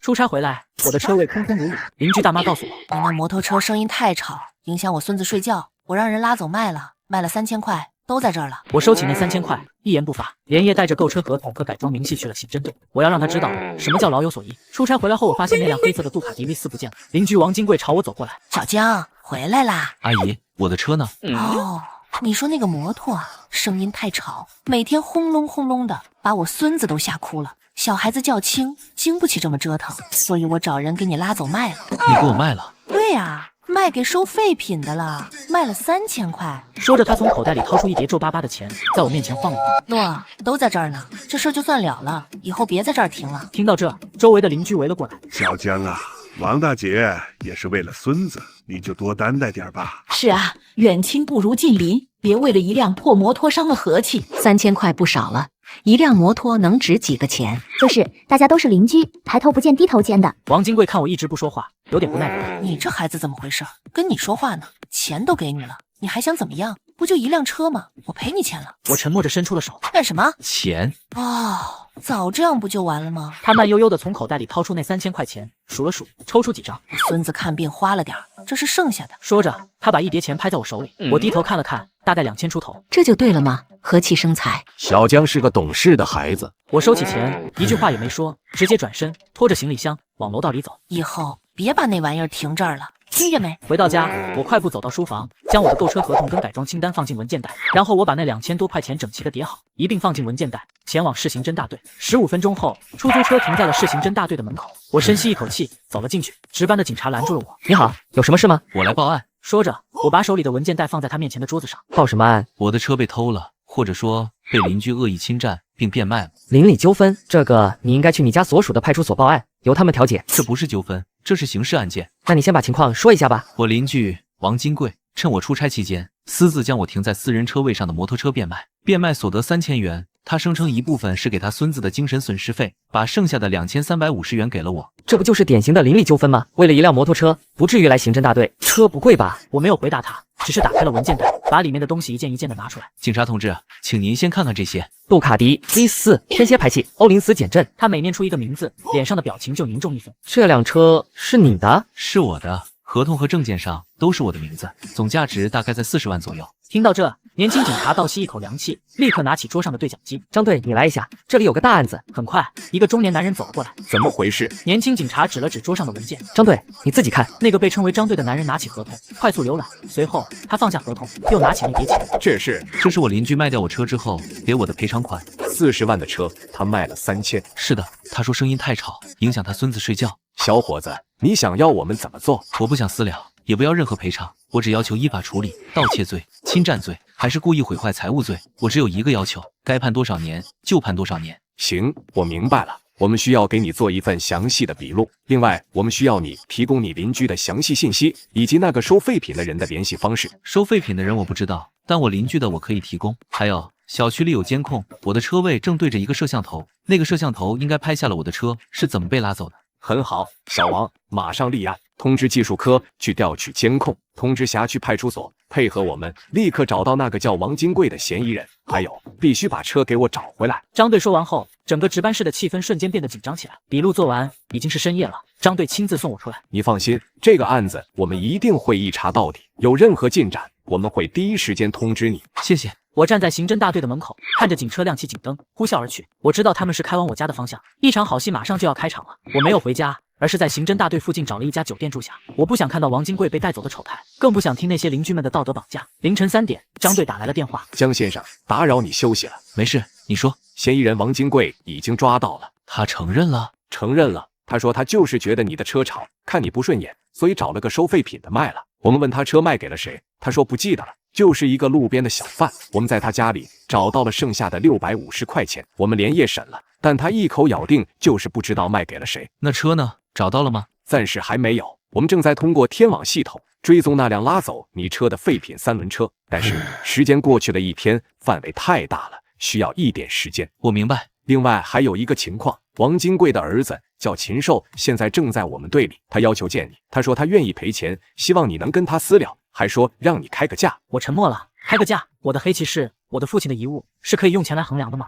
出差回来，我的车位空空如也。邻居大妈告诉我，你那摩托车声音太吵，影响我孙子睡觉，我让人拉走卖了，卖了3000块，都在这儿了。我收起那3000块，一言不发，连夜带着购车合同和改装明细去了刑侦队。我要让他知道什么叫老有所依。出差回来后，我发现那辆黑色的杜卡迪 V4不见了。邻居王金贵朝我走过来，小江回来啦。阿姨，我的车呢？哦，你说那个摩托啊，声音太吵，每天轰隆轰隆的，把我孙子都吓哭了。小孩子较轻，经不起这么折腾，所以我找人给你拉走卖了。你给我卖了？对呀，卖给收废品的了，卖了3000块。说着，他从口袋里掏出一叠皱巴巴的钱，在我面前晃了晃。诺，都在这儿呢，这事儿就算了了，以后别在这儿停了。听到这，周围的邻居围了过来。小江啊，王大姐也是为了孙子，你就多担待点吧。是啊，远亲不如近邻，别为了一辆破摩托伤了和气。3000块不少了，一辆摩托能值几个钱？就是大家都是邻居，抬头不见低头见的。王金贵看我一直不说话，有点不耐烦。你这孩子怎么回事？跟你说话呢，钱都给你了，你还想怎么样？不就一辆车吗？我赔你钱了。我沉默着伸出了手。干什么？钱？哦，早这样不就完了吗？他慢悠悠地从口袋里掏出那3000块钱，数了数，抽出几张。孙子看病花了点，这是剩下的。说着，他把一叠钱拍在我手里。我低头看了看，大概2000出头。这就对了吗？和气生财。小江是个懂事的孩子。我收起钱，一句话也没说，直接转身拖着行李箱往楼道里走。以后别把那玩意儿停这儿了，听见没？回到家，我快步走到书房，将我的购车合同跟改装清单放进文件袋，然后我把那2000多块钱整齐的叠好，一并放进文件袋，前往市刑侦大队。15分钟后，出租车停在了市刑侦大队的门口。我深吸一口气，走了进去。值班的警察拦住了我。你好，有什么事吗？我来报案。说着，我把手里的文件袋放在他面前的桌子上。报什么案？我的车被偷了，或者说被邻居恶意侵占并变卖了。邻里纠纷，这个你应该去你家所属的派出所报案，由他们调解。这不是纠纷，这是刑事案件。那你先把情况说一下吧。我邻居王金贵趁我出差期间，私自将我停在私人车位上的摩托车变卖，变卖所得3000元。他声称一部分是给他孙子的精神损失费，把剩下的2350元给了我。这不就是典型的邻里纠纷吗？为了一辆摩托车，不至于来刑侦大队。车不贵吧？我没有回答他，只是打开了文件袋，把里面的东西一件一件的拿出来。警察同志，请您先看看这些。杜卡迪 V4 天蝎排气，欧林斯减震。他每念出一个名字，脸上的表情就凝重一分。这辆车是你的？是我的，合同和证件上都是我的名字，总价值大概在40万左右。听到这，年轻警察倒吸一口凉气，立刻拿起桌上的对讲机。张队，你来一下，这里有个大案子。很快，一个中年男人走了过来。怎么回事？年轻警察指了指桌上的文件。张队，你自己看。那个被称为张队的男人拿起合同，快速浏览，随后他放下合同，又拿起那叠钱。这是我邻居卖掉我车之后给我的赔偿款。40万的车，他卖了3000。是的，他说声音太吵，影响他孙子睡觉。小伙子，你想要我们怎么做？我不想私了，也不要任何赔偿，我只要求依法处理。盗窃罪、侵占罪还是故意毁坏财物罪，我只有一个要求，该判多少年就判多少年。行，我明白了。我们需要给你做一份详细的笔录，另外我们需要你提供你邻居的详细信息，以及那个收废品的人的联系方式。收废品的人我不知道，但我邻居的我可以提供。还有，小区里有监控，我的车位正对着一个摄像头，那个摄像头应该拍下了我的车是怎么被拉走的。很好，小王，马上立案，通知技术科去调取监控，通知辖区派出所配合我们，立刻找到那个叫王金贵的嫌疑人。还有，必须把车给我找回来。张队说完后，整个值班室的气氛瞬间变得紧张起来。笔录做完，已经是深夜了。张队亲自送我出来。你放心，这个案子我们一定会一查到底，有任何进展，我们会第一时间通知你。谢谢。我站在刑侦大队的门口，看着警车亮起警灯，呼啸而去。我知道他们是开往我家的方向，一场好戏马上就要开场了。我没有回家，而是在刑侦大队附近找了一家酒店住下。我不想看到王金贵被带走的丑态，更不想听那些邻居们的道德绑架。凌晨3点，张队打来了电话。江先生，打扰你休息了。没事，你说。嫌疑人王金贵已经抓到了。他承认了？承认了。他说他就是觉得你的车吵，看你不顺眼，所以找了个收废品的卖了。我们问他车卖给了谁，他说不记得了，就是一个路边的小贩。我们在他家里找到了剩下的650块钱，我们连夜审了，但他一口咬定就是不知道卖给了谁。那车呢？找到了吗？暂时还没有，我们正在通过天网系统追踪那辆拉走你车的废品3轮车，但是时间过去了1天，范围太大了，需要一点时间。我明白。另外还有一个情况，王金贵的儿子叫禽兽，现在正在我们队里，他要求见你，他说他愿意赔钱，希望你能跟他私了，还说让你开个价。我沉默了。开个价？我的黑骑士，我的父亲的遗物，是可以用钱来衡量的吗？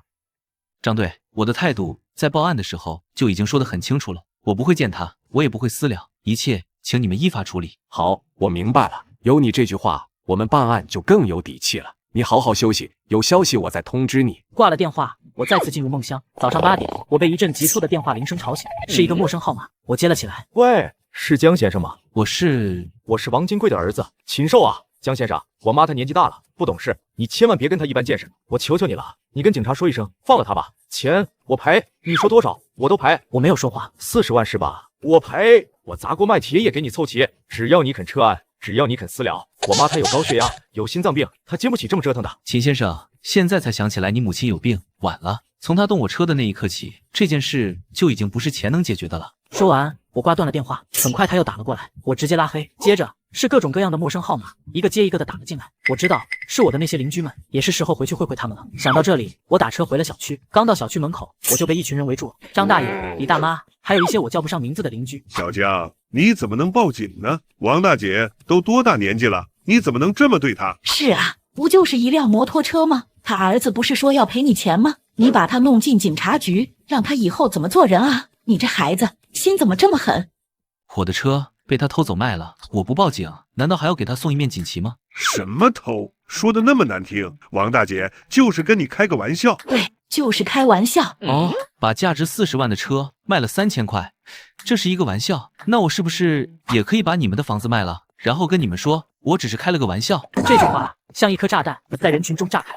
张队，我的态度在报案的时候就已经说得很清楚了，我不会见他，我也不会私了，一切请你们依法处理。好，我明白了。有你这句话，我们办案就更有底气了。你好好休息，有消息我再通知你。挂了电话，我再次进入梦乡。早上8点，我被一阵急促的电话铃声吵醒，是一个陌生号码。我接了起来。喂，是江先生吗？我是王金贵的儿子禽兽啊！江先生，我妈她年纪大了，不懂事，你千万别跟她一般见识，我求求你了，你跟警察说一声，放了她吧。钱我赔，你说多少我都赔。我没有说话。40万是吧？我赔，我砸锅卖铁也给你凑齐，只要你肯撤案，只要你肯私了。我妈她有高血压，有心脏病，她经不起这么折腾的。秦先生，现在才想起来你母亲有病，晚了。从她动我车的那一刻起，这件事就已经不是钱能解决的了。说完，我挂断了电话。很快他又打了过来，我直接拉黑。接着是各种各样的陌生号码，一个接一个的打了进来。我知道是我的那些邻居们，也是时候回去会会他们了。想到这里，我打车回了小区。刚到小区门口，我就被一群人围住了。张大爷、李大妈，还有一些我叫不上名字的邻居。小江，你怎么能报警呢？王大姐都多大年纪了，你怎么能这么对她？是啊，不就是一辆摩托车吗？他儿子不是说要赔你钱吗？你把他弄进警察局，让他以后怎么做人啊？你这孩子心怎么这么狠？我的车被他偷走卖了，我不报警，难道还要给他送一面锦旗吗？什么偷？说的那么难听，王大姐就是跟你开个玩笑。对，就是开玩笑。哦，把价值40万的车卖了3000块，这是一个玩笑？那我是不是也可以把你们的房子卖了，然后跟你们说我只是开了个玩笑？这句话像一颗炸弹，在人群中炸开。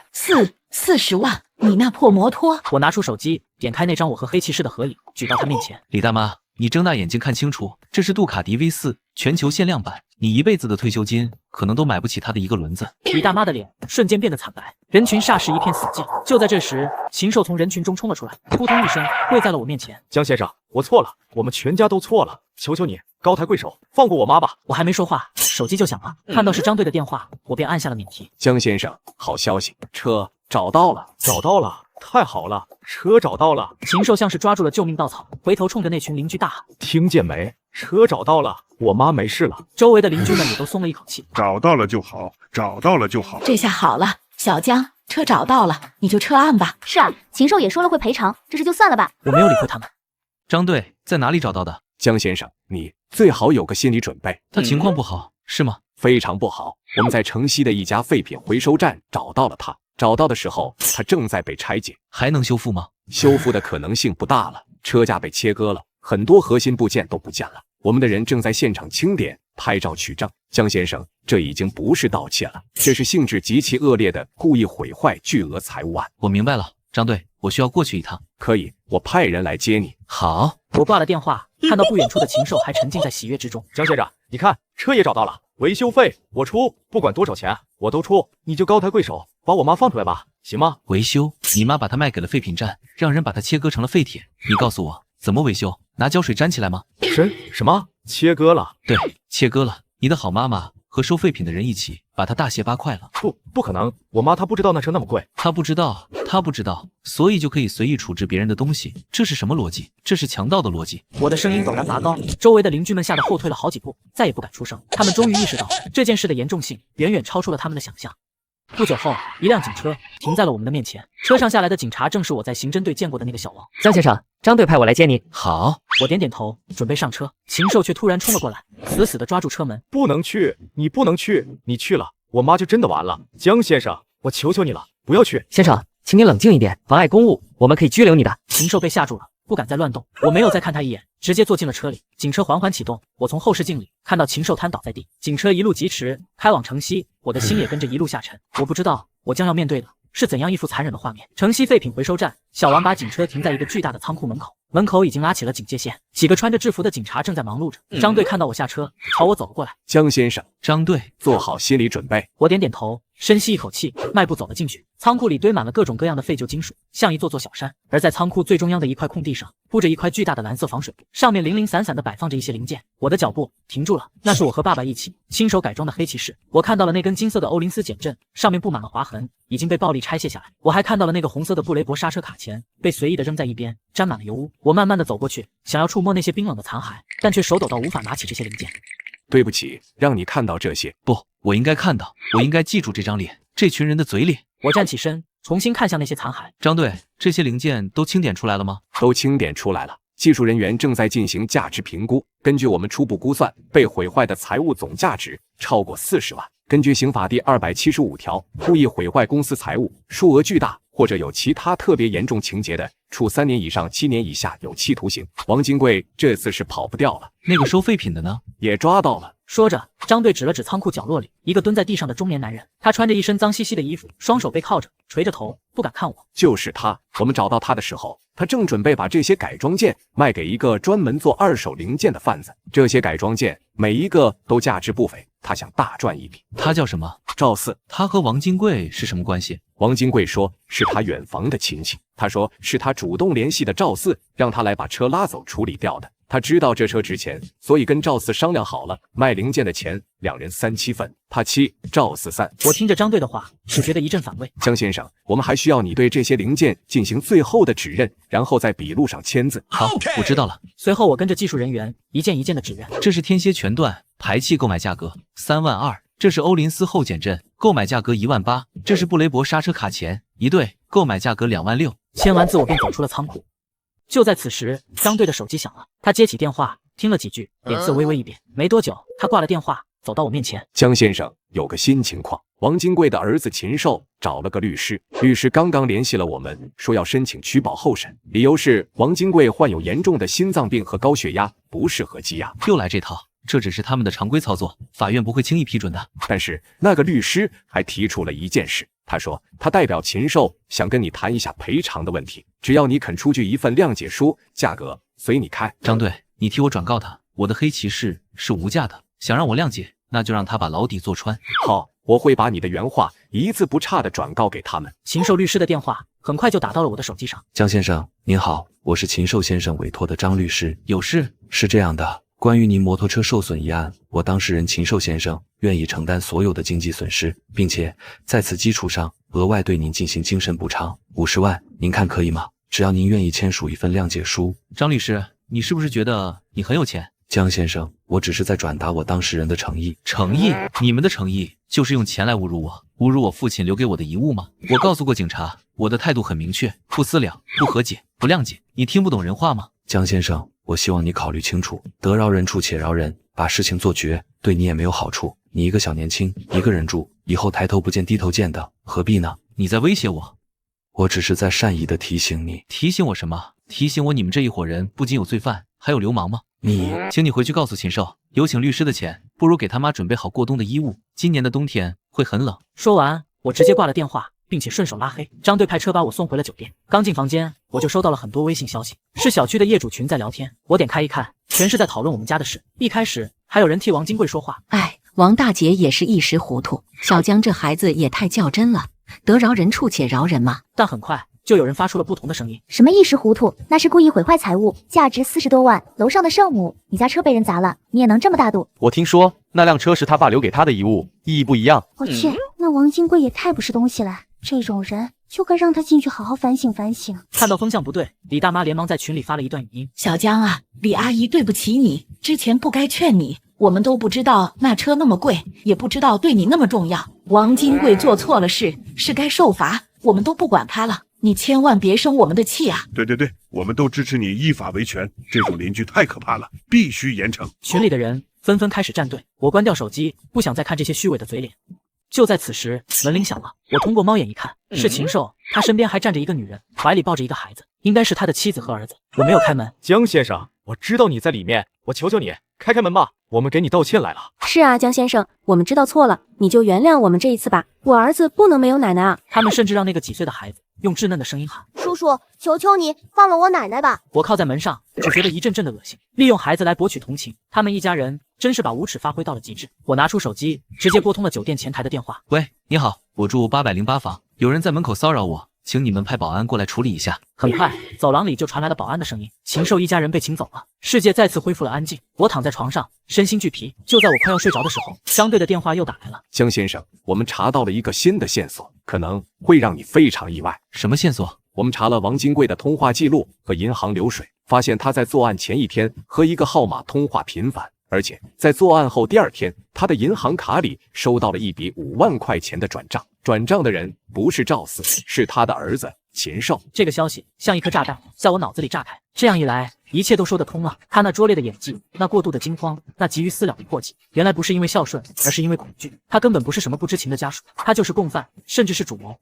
40万，你那破摩托！我拿出手机，点开那张我和黑骑士的合影，举到他面前。李大妈，你睁大眼睛看清楚，这是杜卡迪 V4全球限量版，你一辈子的退休金可能都买不起它的一个轮子。李大妈的脸瞬间变得惨白，人群霎时一片死寂。就在这时，禽兽从人群中冲了出来，扑通一声跪在了我面前。江先生，我错了，我们全家都错了，求求你高抬贵手，放过我妈吧。我还没说话，手机就响了，看到是张队的电话，我便按下了免提。江先生，好消息，车找到了。找到了，太好了，车找到了。禽兽像是抓住了救命稻草，回头冲着那群邻居大喊：听见没？车找到了，我妈没事了。周围的邻居们也都松了一口气。找到了就好，找到了就好。这下好了，小江，车找到了，你就撤案吧。是啊，禽兽也说了会赔偿，这事就算了吧。我没有理会他们。张队在哪里找到的？江先生，你最好有个心理准备。他情况不好，是吗？非常不好。我们在城西的一家废品回收站找到了他。找到的时候，他正在被拆解，还能修复吗？修复的可能性不大了，车架被切割了，很多核心部件都不见了。我们的人正在现场清点、拍照取证。江先生，这已经不是盗窃了，这是性质极其恶劣的故意毁坏巨额财物案。我明白了，张队，我需要过去一趟。可以，我派人来接你。好。我挂了电话，看到不远处的禽兽还沉浸在喜悦之中。江先生，你看，车也找到了，维修费我出，不管多少钱我都出，你就高抬贵手，把我妈放出来吧，行吗？维修？你妈把它卖给了废品站，让人把它切割成了废铁。你告诉我怎么维修？拿胶水粘起来吗？什么？切割了？对，切割了。你的好妈妈和收废品的人一起把它大卸8块了。不可能，我妈她不知道那车那么贵。她不知道，所以就可以随意处置别人的东西，这是什么逻辑？这是强盗的逻辑。我的声音陡然拔高，周围的邻居们吓得后退了好几步，再也不敢出声。他们终于意识到这件事的严重性远远超出了他们的想象。不久后，一辆警车停在了我们的面前，车上下来的警察正是我在刑侦队见过的那个小王。江先生，张队派我来接你。好，我点点头，准备上车。禽兽却突然冲了过来，死死地抓住车门。不能去，你不能去，你去了，我妈就真的完了。江先生，我求求你了，不要去。先生，请你冷静一点，妨碍公务，我们可以拘留你的。禽兽被吓住了，不敢再乱动。我没有再看他一眼，直接坐进了车里。警车缓缓启动，我从后视镜里看到禽兽瘫倒在地。警车一路疾驰，开往城西，我的心也跟着一路下沉。我不知道我将要面对的是怎样一幅残忍的画面。城西废品回收站，小王把警车停在一个巨大的仓库门口，门口已经拉起了警戒线，几个穿着制服的警察正在忙碌着。张队看到我下车，朝我走了过来。江先生，张队，做好心理准备。我点点头，深吸一口气，迈步走了进去。仓库里堆满了各种各样的废旧金属，像一座座小山。而在仓库最中央的一块空地上，铺着一块巨大的蓝色防水布，上面零零散散地摆放着一些零件。我的脚步停住了，那是我和爸爸一起亲手改装的黑骑士。我看到了那根金色的欧林斯减震，上面布满了划痕，已经被暴力拆卸下来。我还看到了那个红色的布雷博刹车卡钳，被随意地扔在一边，沾满了油污。我慢慢地走过去，想要触摸那些冰冷的残骸，但却手抖到无法拿起这些零件。对不起，让你看到这些。不，我应该看到，我应该记住这张脸，这群人的嘴脸。我站起身，重新看向那些残骸。张队，这些零件都清点出来了吗？都清点出来了，技术人员正在进行价值评估。根据我们初步估算，被毁坏的财物总价值超过40万。根据刑法第275条，故意毁坏公司财物，数额巨大或者有其他特别严重情节的，处3年以上7年以下有期徒刑。王金贵这次是跑不掉了。那个收废品的呢？也抓到了。说着，张队指了指仓库角落里一个蹲在地上的中年男人，他穿着一身脏兮兮的衣服，双手背靠着，垂着头，不敢看我。就是他。我们找到他的时候，他正准备把这些改装件卖给一个专门做二手零件的贩子。这些改装件每一个都价值不菲，他想大赚一笔。他叫什么？赵四。他和王金贵是什么关系？王金贵说是他远房的亲戚。他说是他主动联系的赵四，让他来把车拉走处理掉的。他知道这车值钱，所以跟赵四商量好了，卖零件的钱2人3-7份，他7，赵四3。我听着张队的话，只觉得一阵反胃。江先生，我们还需要你对这些零件进行最后的指认，然后在笔录上签字。好，我知道了。随后我跟着技术人员一件一件的指认。这是天蝎全段排气购买价格3万2，这是欧林斯后减震购买价格1万8，这是布雷博刹车卡钳1对，购买价格2万6。签完字我便走出了仓库。就在此时，张队的手机响了，他接起电话，听了几句，脸色微微一变。没多久，他挂了电话，走到我面前。江先生，有个新情况，王金贵的儿子禽兽找了个律师，律师刚刚联系了我们，说要申请取保候审，理由是王金贵患有严重的心脏病和高血压，不适合羁押。又来这套，这只是他们的常规操作，法院不会轻易批准的。但是那个律师还提出了一件事，他说他代表禽兽想跟你谈一下赔偿的问题，只要你肯出具一份谅解书，价格随你开。张队，你替我转告他，我的黑骑士是无价的，想让我谅解，那就让他把牢底坐穿。好，我会把你的原话一字不差的转告给他们。禽兽律师的电话很快就打到了我的手机上。江先生您好，我是禽兽先生委托的张律师。有事？是这样的，关于您摩托车受损一案，我当事人禽兽先生愿意承担所有的经济损失，并且在此基础上额外对您进行精神补偿50万，您看可以吗？只要您愿意签署一份谅解书。张律师，你是不是觉得你很有钱？江先生，我只是在转达我当事人的诚意。诚意？你们的诚意就是用钱来侮辱我，侮辱我父亲留给我的遗物吗？我告诉过警察，我的态度很明确，不私了，不和解，不谅解。你听不懂人话吗？江先生，我希望你考虑清楚，得饶人处且饶人，把事情做绝，对你也没有好处。你一个小年轻，一个人住，以后抬头不见低头见的，何必呢？你在威胁我？我只是在善意的提醒你。提醒我什么？提醒我你们这一伙人不仅有罪犯，还有流氓吗？请你回去告诉禽兽，有请律师的钱，不如给他妈准备好过冬的衣物，今年的冬天会很冷。说完，我直接挂了电话，并且顺手拉黑。张队派车把我送回了酒店。刚进房间，我就收到了很多微信消息，是小区的业主群在聊天。我点开一看，全是在讨论我们家的事。一开始还有人替王金贵说话。哎，王大姐也是一时糊涂，小江这孩子也太较真了，得饶人处且饶人嘛。但很快就有人发出了不同的声音。什么一时糊涂？那是故意毁坏财物，价值40多万，楼上的圣母，你家车被人砸了，你也能这么大度？我听说那辆车是他爸留给他的遗物，意义不一样。我去，那王金贵也太不是东西了，这种人就该让他进去好好反省反省。看到风向不对，李大妈连忙在群里发了一段语音。小江啊，李阿姨对不起你，之前不该劝你，我们都不知道那车那么贵，也不知道对你那么重要。王金贵做错了事，是该受罚，我们都不管他了。你千万别生我们的气啊！对，我们都支持你依法维权，这种邻居太可怕了，必须严惩。群里的人纷纷开始站队，我关掉手机，不想再看这些虚伪的嘴脸。就在此时，门铃响了，我通过猫眼一看，是禽兽，他身边还站着一个女人，怀里抱着一个孩子，应该是他的妻子和儿子。我没有开门。江先生，我知道你在里面，我求求你开门吧，我们给你道歉来了。是啊，江先生，我们知道错了，你就原谅我们这一次吧。我儿子不能没有奶奶啊！他们甚至让那个几岁的孩子用稚嫩的声音喊：“叔叔，求求你放了我奶奶吧！”我靠在门上，只觉得一阵阵的恶心。利用孩子来博取同情，他们一家人真是把无耻发挥到了极致。我拿出手机，直接拨通了酒店前台的电话。喂，你好，我住808房，有人在门口骚扰我，请你们派保安过来处理一下。很快，走廊里就传来了保安的声音。禽兽一家人被请走了，世界再次恢复了安静。我躺在床上，身心俱疲。就在我快要睡着的时候，张队的电话又打来了。江先生，我们查到了一个新的线索，可能会让你非常意外。什么线索？我们查了王金贵的通话记录和银行流水，发现他在作案前一天和一个号码通话频繁，而且在作案后第二天，他的银行卡里收到了一笔5万块钱的转账。转账的人不是赵四，是他的儿子禽兽。这个消息像一颗炸弹在我脑子里炸开，这样一来，一切都说得通了。他那拙劣的演技，那过度的惊慌，那急于私了的破技，原来不是因为孝顺，而是因为恐惧。他根本不是什么不知情的家属，他就是共犯，甚至是主谋。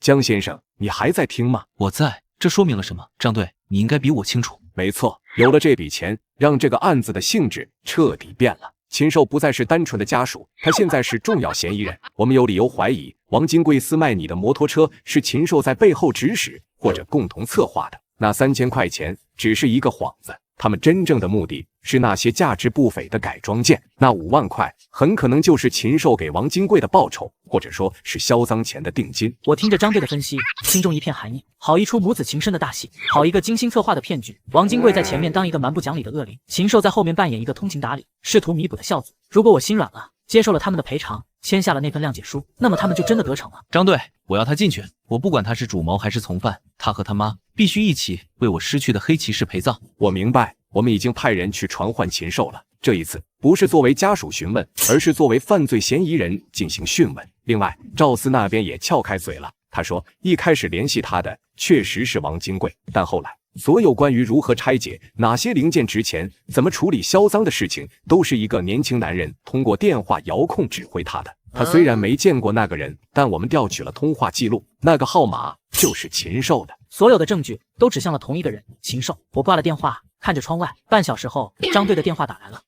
江先生，你还在听吗？我在，这说明了什么？张队，你应该比我清楚。没错，有了这笔钱，让这个案子的性质彻底变了。禽兽不再是单纯的家属，他现在是重要嫌疑人。我们有理由怀疑，王金贵私卖你的摩托车是禽兽在背后指使或者共同策划的。那3000块钱只是一个幌子，他们真正的目的是那些价值不菲的改装件。那5万块很可能就是禽兽给王金贵的报酬，或者说是销赃前的定金。我听着张队的分析，心中一片寒意。好一出母子情深的大戏，好一个精心策划的骗局。王金贵在前面当一个蛮不讲理的恶灵，禽兽在后面扮演一个通情达理、试图弥补的孝子。如果我心软了，接受了他们的赔偿，签下了那份谅解书，那么他们就真的得逞了。张队，我要他进去，我不管他是主谋还是从犯，他和他妈必须一起为我失去的黑骑士陪葬。我明白，我们已经派人去传唤禽兽了。这一次不是作为家属询问，而是作为犯罪嫌疑人进行讯问。另外，赵四那边也撬开嘴了，他说一开始联系他的确实是王金贵，但后来所有关于如何拆解、哪些零件值钱、怎么处理销赃的事情，都是一个年轻男人通过电话遥控指挥他的。他虽然没见过那个人，但我们调取了通话记录，那个号码就是禽兽的。所有的证据都指向了同一个人，禽兽。我挂了电话，看着窗外。半小时后，张队的电话打来了。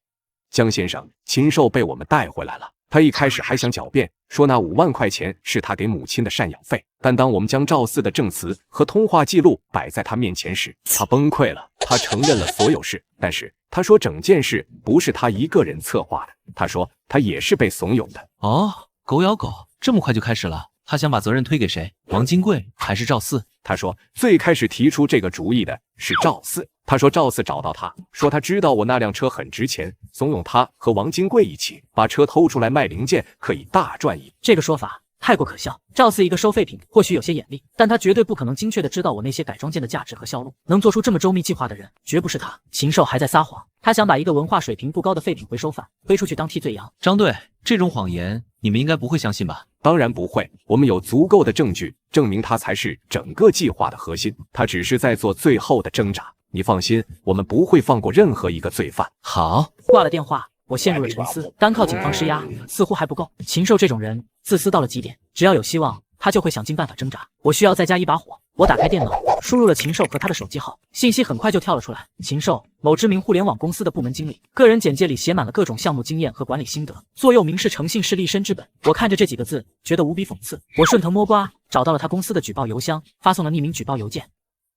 江先生，禽兽被我们带回来了。他一开始还想狡辩，说那5万块钱是他给母亲的赡养费，但当我们将赵四的证词和通话记录摆在他面前时，他崩溃了。他承认了所有事，但是他说整件事不是他一个人策划的，他说他也是被怂恿的。哦，狗咬狗，这么快就开始了？他想把责任推给谁？王金贵还是赵四？他说最开始提出这个主意的是赵四。他说赵四找到他，说他知道我那辆车很值钱，怂恿他和王金贵一起把车偷出来卖零件，可以大赚一笔。这个说法太过可笑。赵四一个收废品或许有些眼力，但他绝对不可能精确的知道我那些改装件的价值和销路。能做出这么周密计划的人绝不是他。禽兽还在撒谎，他想把一个文化水平不高的废品回收犯推出去当替罪羊。张队，这种谎言你们应该不会相信吧？当然不会，我们有足够的证据证明他才是整个计划的核心，他只是在做最后的挣扎。你放心，我们不会放过任何一个罪犯。好，挂了电话，我陷入了沉思。单靠警方施压似乎还不够。禽兽这种人自私到了极点，只要有希望，他就会想尽办法挣扎。我需要再加一把火。我打开电脑，输入了禽兽和他的手机号，信息很快就跳了出来。禽兽，某知名互联网公司的部门经理，个人简介里写满了各种项目经验和管理心得，座右铭是诚信是立身之本。我看着这几个字，觉得无比讽刺。我顺藤摸瓜，找到了他公司的举报邮箱，发送了匿名举报邮件。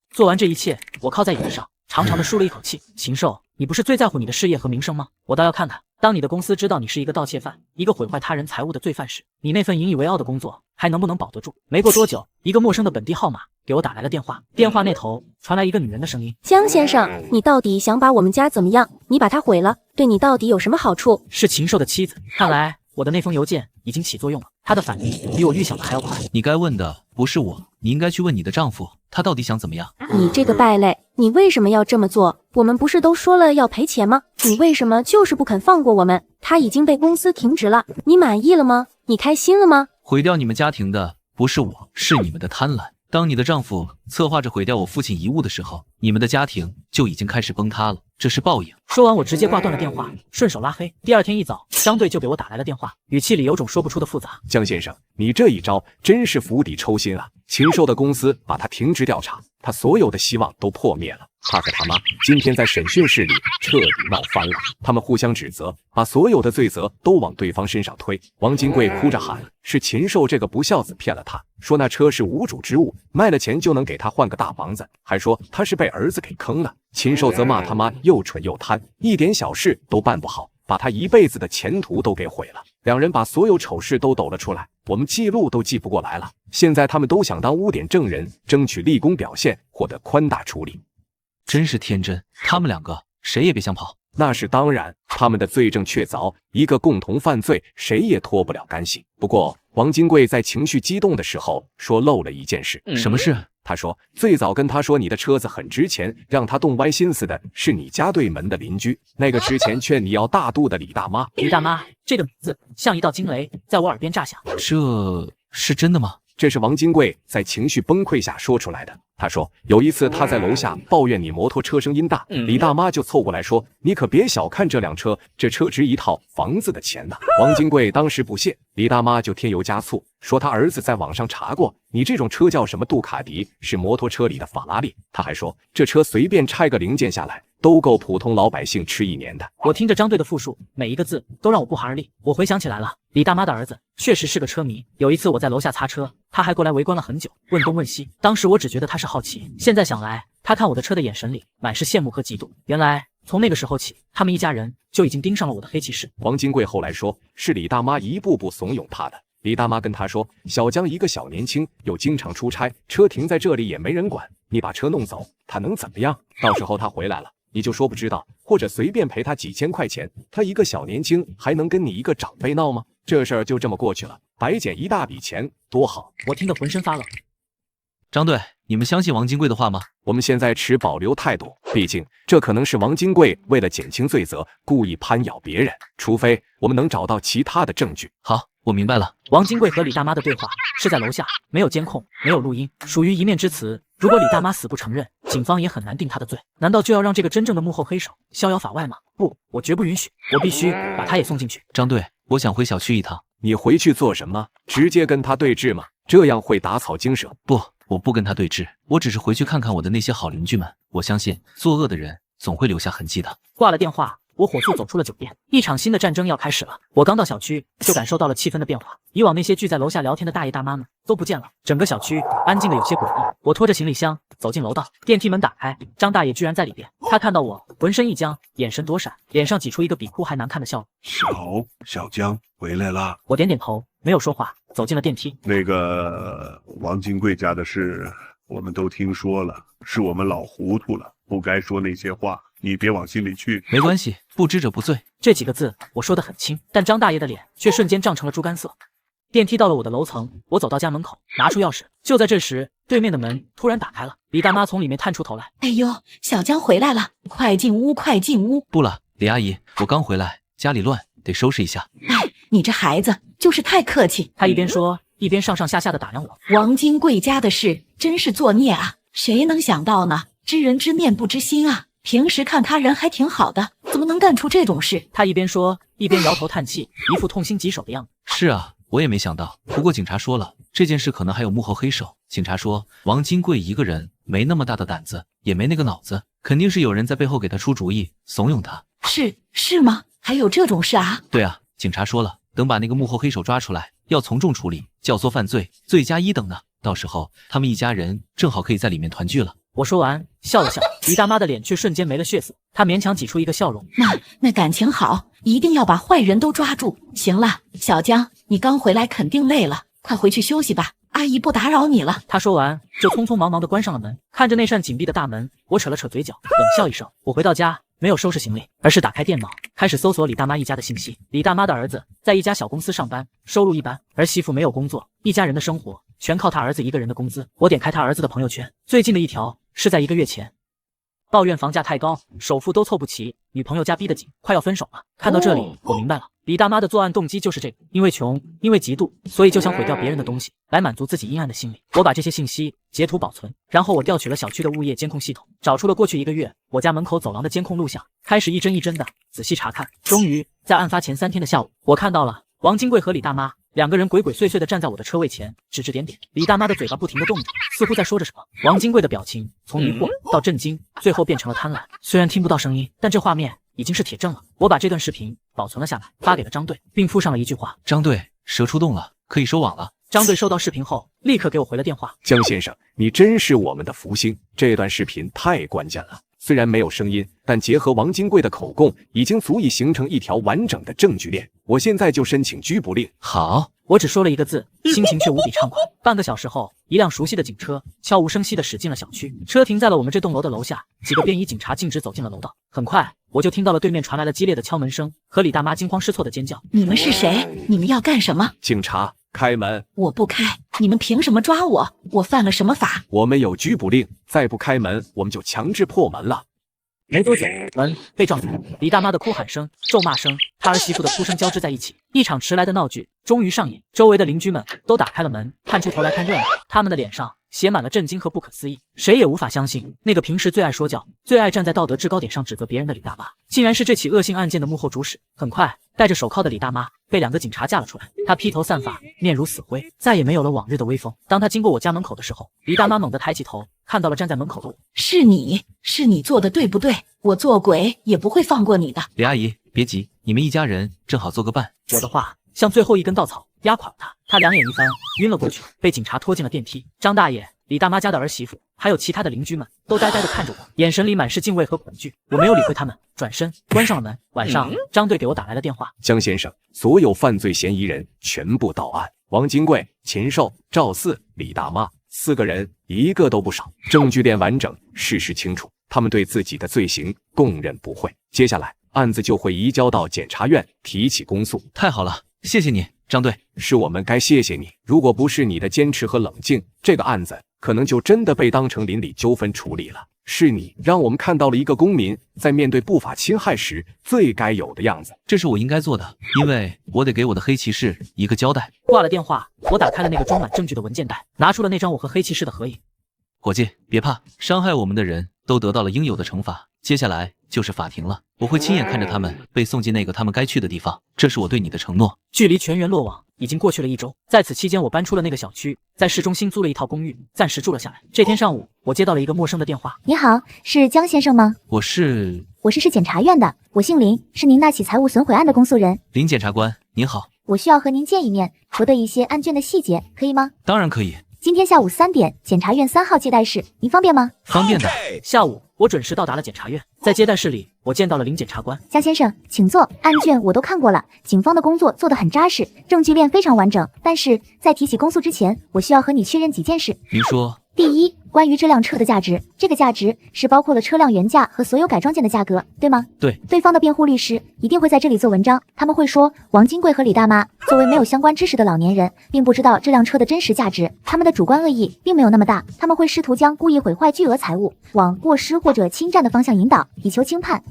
做完这一切，我靠在椅子上，长长的舒了一口气。禽兽，你不是最在乎你的事业和名声吗？我倒要看看，当你的公司知道你是一个盗窃犯，一个毁坏他人财物的罪犯时，你那份引以为傲的工作还能不能保得住？没过多久，一个陌生的本地号码给我打来了电话，电话那头传来一个女人的声音：江先生，你到底想把我们家怎么样？你把它毁了，对你到底有什么好处？是禽兽的妻子。看来我的那封邮件已经起作用了，他的反应比我预想的还要快。你该问的不是我，你应该去问你的丈夫，他到底想怎么样？你这个败类，你为什么要这么做？我们不是都说了要赔钱吗？你为什么就是不肯放过我们？他已经被公司停职了，你满意了吗？你开心了吗？毁掉你们家庭的不是我，是你们的贪婪。当你的丈夫策划着毁掉我父亲遗物的时候，你们的家庭就已经开始崩塌了，这是报应。说完，我直接挂断了电话，顺手拉黑。第二天一早，张队就给我打来了电话，语气里有种说不出的复杂。江先生，你这一招真是釜底抽薪啊！禽兽的公司把他停职调查，他所有的希望都破灭了。他和他妈今天在审讯室里彻底闹翻了，他们互相指责，把所有的罪责都往对方身上推。王金贵哭着喊，是禽兽这个不孝子骗了他，说那车是无主之物，卖了钱就能给他换个大房子，还说他是被儿子给坑了。禽兽则骂他妈又蠢又贪，一点小事都办不好，把他一辈子的前途都给毁了。两人把所有丑事都抖了出来，我们记录都记不过来了。现在他们都想当污点证人，争取立功表现，获得宽大处理。真是天真，他们两个谁也别想跑。那是当然，他们的罪证确凿，一个共同犯罪，谁也脱不了干系。不过王金贵在情绪激动的时候说漏了一件事。什么事？他说最早跟他说你的车子很值钱，让他动歪心思的是你家对门的邻居，那个之前劝你要大度的李大妈。李大妈这个名字像一道惊雷在我耳边炸响。这是真的吗？这是王金贵在情绪崩溃下说出来的。他说有一次他在楼下抱怨你摩托车声音大，李大妈就凑过来说，你可别小看这辆车，这车值一套房子的钱呢。王金贵当时不屑，李大妈就添油加醋，说他儿子在网上查过，你这种车叫什么杜卡迪，是摩托车里的法拉利。他还说这车随便拆个零件下来都够普通老百姓吃1年的。我听着张队的复述，每一个字都让我不寒而栗。我回想起来了，李大妈的儿子确实是个车迷。有一次我在楼下擦车，他还过来围观了很久，问东问西。当时我只觉得他是好奇，现在想来，他看我的车的眼神里满是羡慕和嫉妒。原来从那个时候起，他们一家人就已经盯上了我的黑骑士。王金贵后来说，是李大妈一步步怂恿他的。李大妈跟他说，小江一个小年轻，又经常出差，车停在这里也没人管，你把车弄走，他能怎么样？到时候他回来了，你就说不知道，或者随便赔他几千块钱，他一个小年轻还能跟你一个长辈闹吗？这事儿就这么过去了，白捡一大笔钱，多好！我听得浑身发冷。张队，你们相信王金贵的话吗？我们现在持保留态度，毕竟这可能是王金贵为了减轻罪责，故意攀咬别人，除非我们能找到其他的证据。好，我明白了。王金贵和李大妈的对话是在楼下，没有监控，没有录音，属于一面之词。如果李大妈死不承认，警方也很难定她的罪。难道就要让这个真正的幕后黑手逍遥法外吗？不，我绝不允许，我必须把他也送进去。张队，我想回小区一趟。你回去做什么？直接跟他对峙吗？这样会打草惊蛇。不，我不跟他对峙，我只是回去看看我的那些好邻居们。我相信作恶的人总会留下痕迹的。挂了电话，我火速走出了酒店。一场新的战争要开始了。我刚到小区，就感受到了气氛的变化。以往那些聚在楼下聊天的大爷大妈们都不见了，整个小区安静的有些诡异。我拖着行李箱走进楼道，电梯门打开，张大爷居然在里边。他看到我，浑身一僵，眼神躲闪，脸上挤出一个比哭还难看的笑容。小江回来啦！我点点头，没有说话，走进了电梯。那个王金贵家的事，我们都听说了，是我们老糊涂了，不该说那些话，你别往心里去。没关系，不知者不罪。这几个字我说得很轻，但张大爷的脸却瞬间涨成了猪肝色。电梯到了我的楼层，我走到家门口，拿出钥匙。就在这时，对面的门突然打开了，李大妈从里面探出头来。哎呦，小江回来了，快进屋，快进屋。不了，李阿姨，我刚回来，家里乱，得收拾一下。哎，你这孩子就是太客气。他一边说，一边上上下下的打量我。王金贵家的事真是作孽啊！谁能想到呢？知人知面不知心啊！平时看他人还挺好的，怎么能干出这种事？他一边说，一边摇头叹气，一副痛心疾首的样子。是啊，我也没想到。不过警察说了，这件事可能还有幕后黑手。警察说，王金贵一个人没那么大的胆子，也没那个脑子，肯定是有人在背后给他出主意，怂恿他。是吗？还有这种事啊？对啊，警察说了，等把那个幕后黑手抓出来，要从重处理，教唆犯罪，罪加1等呢。到时候他们一家人正好可以在里面团聚了。我说完笑了笑，李大妈的脸却瞬间没了血色，她勉强挤出一个笑容。那感情好，一定要把坏人都抓住。行了，小江，你刚回来肯定累了，快回去休息吧，阿姨不打扰你了。她说完就匆匆忙忙地关上了门。看着那扇紧闭的大门，我扯了扯嘴角，冷笑一声。我回到家没有收拾行李，而是打开电脑，开始搜索李大妈一家的信息。李大妈的儿子在一家小公司上班，收入一般，儿媳妇没有工作，一家人的生活全靠他儿子一个人的工资。我点开他儿子的朋友圈，最近的一条是在1个月前，抱怨房价太高，首付都凑不齐，女朋友家逼得紧，快要分手了。看到这里，我明白了，李大妈的作案动机就是这个，因为穷，因为嫉妒，所以就想毁掉别人的东西，来满足自己阴暗的心理。我把这些信息截图保存，然后我调取了小区的物业监控系统，找出了过去1个月我家门口走廊的监控录像，开始一帧一帧的仔细查看。终于在案发前3天的下午，我看到了王金贵和李大妈2个人鬼鬼祟祟地站在我的车位前，指指点点。李大妈的嘴巴不停地动着，似乎在说着什么。王金贵的表情从疑惑到震惊，最后变成了贪婪。虽然听不到声音，但这画面已经是铁证了。我把这段视频保存了下来，发给了张队，并附上了一句话：张队，蛇出洞了，可以收网了。张队收到视频后，立刻给我回了电话。江先生，你真是我们的福星，这段视频太关键了。虽然没有声音，但结合王金贵的口供，已经足以形成一条完整的证据链。我现在就申请拘捕令。好，我只说了1个字，心情却无比畅快。半个小时后，一辆熟悉的警车悄无声息地驶进了小区，车停在了我们这栋楼的楼下。几个便衣警察径直走进了楼道。很快，我就听到了对面传来了激烈的敲门声和李大妈惊慌失措的尖叫。你们是谁？你们要干什么？警察，开门！我不开，你们凭什么抓我？我犯了什么法？我们有拘捕令，再不开门，我们就强制破门了。没多久，门被撞开，李大妈的哭喊声、咒骂声，她他儿媳妇的哭声交织在一起，一场迟来的闹剧终于上演。周围的邻居们都打开了门，探出头来看热闹，他们的脸上写满了震惊和不可思议，谁也无法相信，那个平时最爱说教、最爱站在道德制高点上指责别人的李大妈，竟然是这起恶性案件的幕后主使。很快，戴着手铐的李大妈被2个警察架了出来，她披头散发，面如死灰，再也没有了往日的威风。当她经过我家门口的时候，李大妈猛地抬起头，看到了站在门口的我。是你做的对不对？我做鬼也不会放过你的。李阿姨，别急，你们一家人正好做个伴。我的话像最后一根稻草压垮了他，他两眼一翻，晕了过去，被警察拖进了电梯。张大爷、李大妈家的儿媳妇，还有其他的邻居们都呆呆地看着我，眼神里满是敬畏和恐惧。我没有理会他们，转身关上了门。晚上，张队给我打来了电话：江先生，所有犯罪嫌疑人全部到案，王金贵、秦寿、赵四、李大妈4个人，一个都不少，证据链完整，事实清楚，他们对自己的罪行供认不讳。接下来案子就会移交到检察院提起公诉。太好了，谢谢你，张队。是我们该谢谢你，如果不是你的坚持和冷静，这个案子可能就真的被当成邻里纠纷处理了。是你让我们看到了一个公民在面对不法侵害时最该有的样子。这是我应该做的，因为我得给我的黑骑士一个交代。挂了电话，我打开了那个装满证据的文件袋，拿出了那张我和黑骑士的合影。伙计，别怕，伤害我们的人都得到了应有的惩罚，接下来就是法庭了，我会亲眼看着他们被送进那个他们该去的地方，这是我对你的承诺。距离全员落网已经过去了1周，在此期间我搬出了那个小区，在市中心租了一套公寓，暂时住了下来。这天上午，我接到了一个陌生的电话。你好，是江先生吗？我是检察院的，我姓林，是您那起财务损毁案的公诉人。林检察官，您好。我需要和您见一面，核对一些案卷的细节，可以吗？当然可以。今天下午3点，检察院3号接待室，您方便吗？方便的。下午我准时到达了检察院，在接待室里，我见到了林检察官。江先生，请坐。案卷我都看过了，警方的工作做得很扎实，证据链非常完整。但是在提起公诉之前，我需要和你确认几件事。您说。第一，关于这辆车的价值，这个价值是包括了车辆原价和所有改装件的价格，对吗？对。对方的辩护律师一定会在这里做文章，他们会说王金贵和李大妈作为没有相关知识的老年人，并不知道这辆车的真实价值，他们的主观恶意并没有那么大，他们会试图将故意毁坏巨额财物往过失或者侵占的方向引导，以求轻判。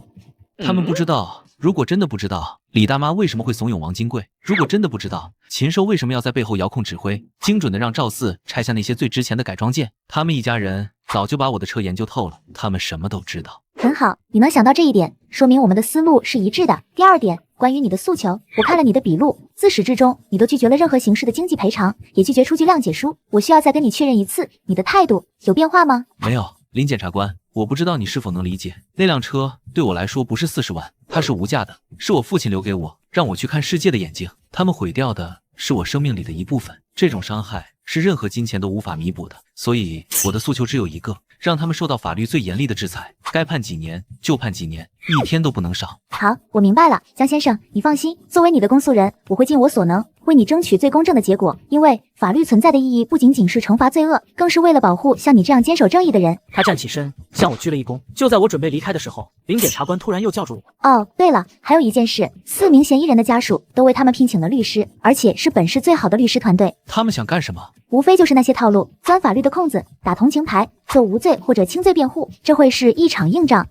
他们不知道，如果真的不知道李大妈为什么会怂恿王金贵，如果真的不知道禽兽为什么要在背后遥控指挥，精准的让赵四拆下那些最值钱的改装件，他们一家人早就把我的车研究透了，他们什么都知道。很好，你能想到这一点，说明我们的思路是一致的。第二点，关于你的诉求，我看了你的笔录，自始至终你都拒绝了任何形式的经济赔偿，也拒绝出具谅解书。我需要再跟你确认一次，你的态度有变化吗？没有，林检察官，我不知道你是否能理解，那辆车对我来说不是40万，它是无价的，是我父亲留给我，让我去看世界的眼睛，他们毁掉的是我生命里的一部分，这种伤害是任何金钱都无法弥补的，所以我的诉求只有一个，让他们受到法律最严厉的制裁，该判几年就判几年，1天都不能少。好，我明白了，江先生，你放心，作为你的公诉人，我会尽我所能为你争取最公正的结果，因为法律存在的意义不仅仅是惩罚罪恶，更是为了保护像你这样坚守正义的人。他站起身向我鞠了一躬，就在我准备离开的时候，林检察官突然又叫住我。哦，对了，还有一件事，4名嫌疑人的家属都为他们聘请了律师，而且是本市最好的律师团队。他们想干什么？无非就是那些套路，钻法律的空子，打同情牌，做无罪或者轻罪辩护，这会是一场硬仗。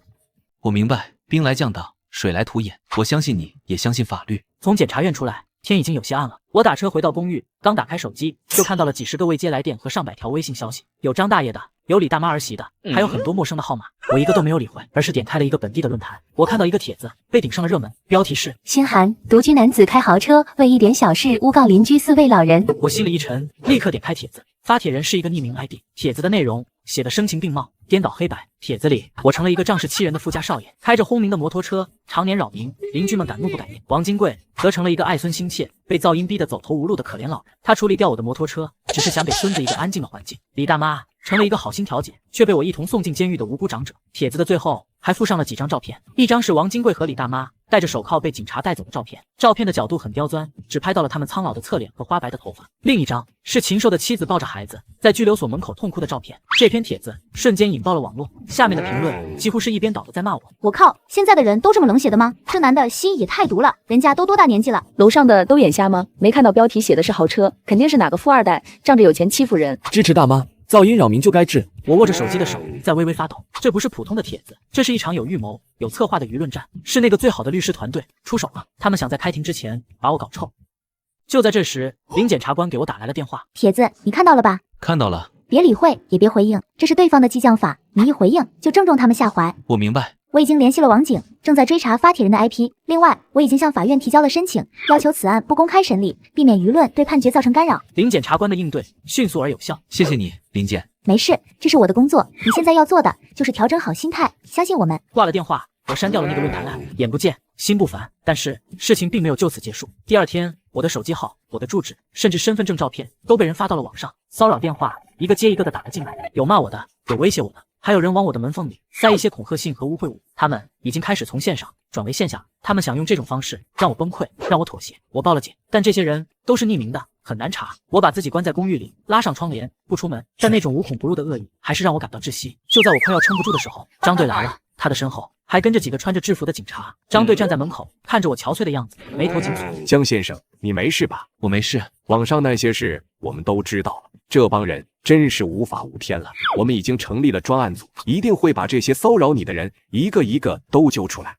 我明白，兵来将挡，水来土掩，我相信你，也相信法律。从检察院出来，天已经有些暗了。我打车回到公寓，刚打开手机，就看到了几十个未接来电和上百条微信消息，有张大爷的，有李大妈儿媳的，还有很多陌生的号码。我一个都没有理会，而是点开了一个本地的论坛。我看到一个帖子被顶上了热门，标题是心寒，独居男子开豪车为一点小事诬告邻居4位老人。我心里一沉，立刻点开帖子。发帖人是一个匿名 ID， 帖子的内容写的声情并茂，颠倒黑白。帖子里，我成了一个仗势欺人的富家少爷，开着轰鸣的摩托车，常年扰民，邻居们敢怒不敢言。王金贵则成了一个爱孙心切，被噪音逼得走投无路的可怜老人。他处理掉我的摩托车，只是想给孙子一个安静的环境。李大妈成了一个好心调解，却被我一同送进监狱的无辜长者。帖子的最后还附上了几张照片，一张是王金贵和李大妈戴着手铐被警察带走的照片，照片的角度很刁钻，只拍到了他们苍老的侧脸和花白的头发。另一张是禽兽的妻子抱着孩子在拘留所门口痛哭的照片。这篇帖子瞬间引爆了网络，下面的评论几乎是一边倒的在骂我。我靠，现在的人都这么冷血的吗？这男的心也太毒了，人家都多大年纪了？楼上的都眼瞎吗？没看到标题写的是豪车，肯定是哪个富二代仗着有钱欺负人。支持大妈，噪音扰民就该治，我握着手机的手在微微发抖。这不是普通的帖子，这是一场有预谋、有策划的舆论战，是那个最好的律师团队出手了。他们想在开庭之前把我搞臭。就在这时，林检察官给我打来了电话。帖子你看到了吧？看到了。别理会，也别回应，这是对方的激将法，你一回应就正中他们下怀。我明白。我已经联系了网警，正在追查发帖人的 IP。另外，我已经向法院提交了申请，要求此案不公开审理，避免舆论对判决造成干扰。林检察官的应对迅速而有效。谢谢你，林检。没事，这是我的工作，你现在要做的就是调整好心态，相信我们。挂了电话，我删掉了那个论坛 app， 眼不见心不烦。但是事情并没有就此结束。第二天，我的手机号、我的住址，甚至身份证照片都被人发到了网上，骚扰电话一个接一个的打了进来，有骂我的，有威胁我的，还有人往我的门缝里塞一些恐吓信和污秽物。他们已经开始从线上转为线下，他们想用这种方式让我崩溃，让我妥协。我报了警，但这些人都是匿名的，很难查。我把自己关在公寓里，拉上窗帘，不出门，但那种无孔不入的恶意还是让我感到窒息。就在我快要撑不住的时候，张队来了，他的身后还跟着几个穿着制服的警察。张队站在门口，看着我憔悴的样子，眉头紧锁。江先生，你没事吧？我没事。网上那些事我们都知道了，这帮人真是无法无天了。我们已经成立了专案组，一定会把这些骚扰你的人一个一个都揪出来。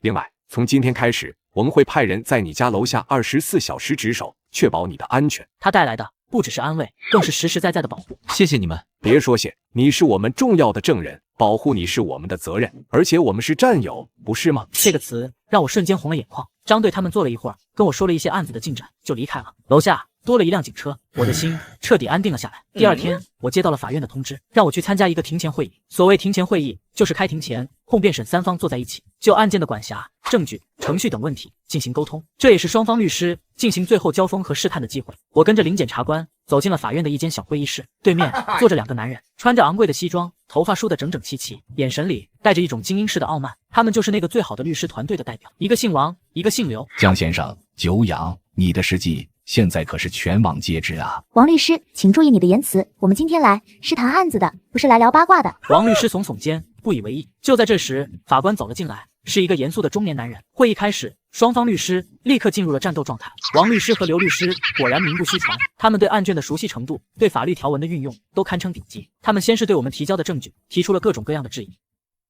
另外，从今天开始，我们会派人在你家楼下24小时值守，确保你的安全。他带来的不只是安慰，更是实实在在的保护。谢谢你们。别说谢，你是我们重要的证人，保护你是我们的责任，而且我们是战友，不是吗？这个词让我瞬间红了眼眶。张队他们坐了一会儿，跟我说了一些案子的进展，就离开了。楼下多了一辆警车，我的心彻底安定了下来。第二天，我接到了法院的通知，让我去参加一个庭前会议。所谓庭前会议，就是开庭前，控辩审三方坐在一起，就案件的管辖、证据、程序等问题进行沟通，这也是双方律师进行最后交锋和试探的机会。我跟着林检察官走进了法院的一间小会议室，对面坐着两个男人，穿着昂贵的西装，头发梳得整整齐齐，眼神里带着一种精英式的傲慢。他们就是那个最好的律师团队的代表，一个姓王，一个姓刘。江先生，久仰，你的事迹现在可是全网皆知啊！王律师，请注意你的言辞，我们今天来是谈案子的，不是来聊八卦的。王律师耸耸肩，不以为意。就在这时，法官走了进来，是一个严肃的中年男人。会议开始，双方律师立刻进入了战斗状态。王律师和刘律师果然名不虚传，他们对案卷的熟悉程度，对法律条文的运用都堪称顶级。他们先是对我们提交的证据提出了各种各样的质疑。